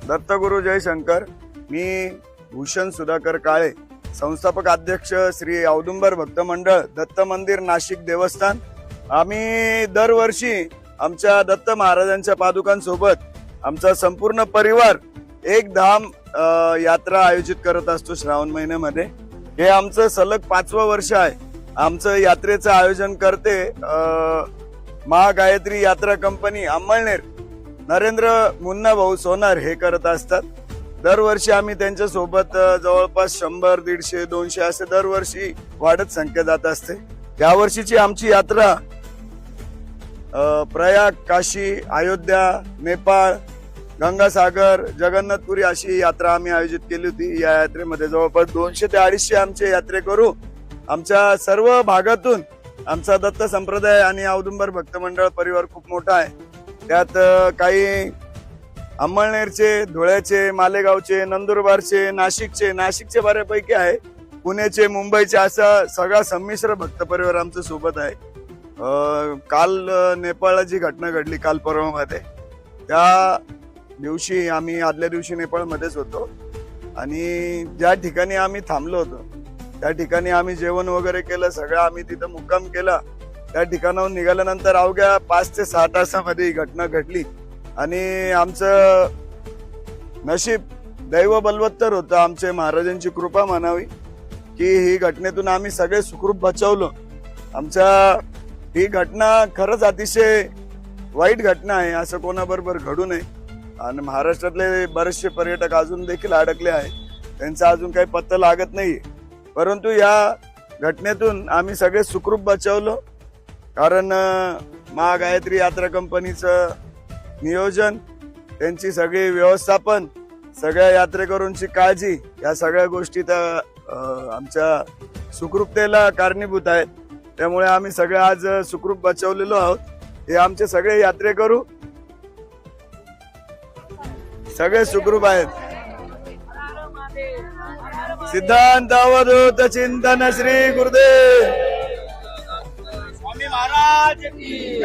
दत्तगुरु जयशंकर। मी भूषण सुधाकर काळे, संस्थापक अध्यक्ष श्री औदुंबर भक्त मंडळ दत्त मंदिर नाशिक देवस्थान। आम्ही दरवर्षी आमच्या दत्त महाराजांच्या पादुकांसोबत आमचा संपूर्ण परिवार एक धाम यात्रा आयोजित करत असतो श्रावण महिन्यामध्ये। हे आमचं सलग 5वं वर्ष आहे। आमचं यात्रेचं आयोजन करते महागायत्री यात्रा कंपनी अंमळनेर, नरेंद्र मुन्ना भाऊ सोनार हे करत असतात। दरवर्षी आम्ही त्यांच्या सोबत जवळपास 100, 150, 200 असे दरवर्षी वाढत संख्या जात असते। या वर्षीची आमची यात्रा प्रयाग, काशी, अयोध्या, नेपाळ, गंगासागर, जगन्नाथपुरी अशी यात्रा आम्ही आयोजित केली होती। या यात्रेमध्ये जवळपास 200 ते 250 आमचे यात्रेकरू आमच्या सर्व भागातून, आमचा दत्त संप्रदाय आणि औदुंबर भक्त मंडळ परिवार खूप मोठा आहे। त्यात काही अंमळनेरचे, धुळ्याचे, मालेगावचे, नंदुरबारचे, नाशिकचे बऱ्यापैकी आहे, पुण्याचे, मुंबईचे, असा सगळा संमिश्र भक्त परिवार आमच्या सोबत आहे। काल नेपाळला जी घटना घडली काल परवामध्ये, त्या दिवशी आम्ही आदल्या दिवशी नेपाळमध्येच होतो आणि ज्या ठिकाणी आम्ही थांबलो होतो त्या ठिकाणी आम्ही जेवण वगैरे केलं, सगळं आम्ही तिथं मुक्काम केला। त्या ठिकाणाहून निघाल्यानंतर अवघ्या 5 ते 6 तासामध्ये ही घटना घडली आणि आमचं नशीब दैव बलवत्तर होतं। आमचे महाराजांची कृपा म्हणावी की ही घटनेतून आम्ही सगळे सुखरूप बचावलो। ही घटना खरंच अतिशय वाईट घटना आहे, असं कोणाबरोबर घडू नये। आणि महाराष्ट्रातले बरेचसे पर्यटक अजून देखील अडकले आहेत, त्यांचा अजून काही पत्ता लागत नाही। परंतु या घटनेतून आम्ही सगळे सुखरूप बचावलो, कारण महागायत्री यात्रा कंपनीचं नियोजन, त्यांची सगळी व्यवस्थापन, सगळ्या यात्रेकरूंची काळजी, या सगळ्या गोष्टी आमच्या सुखरूपतेला कारणीभूत आहेत। त्यामुळे आम्ही सगळे आज सुखरूप बचावलेलो आहोत। हे आमचे सगळे यात्रेकरू सगळे सुखरूप आहेत। सिद्धांत अवधूत चिंतन श्री गुरुदेव स्वामी महाराज की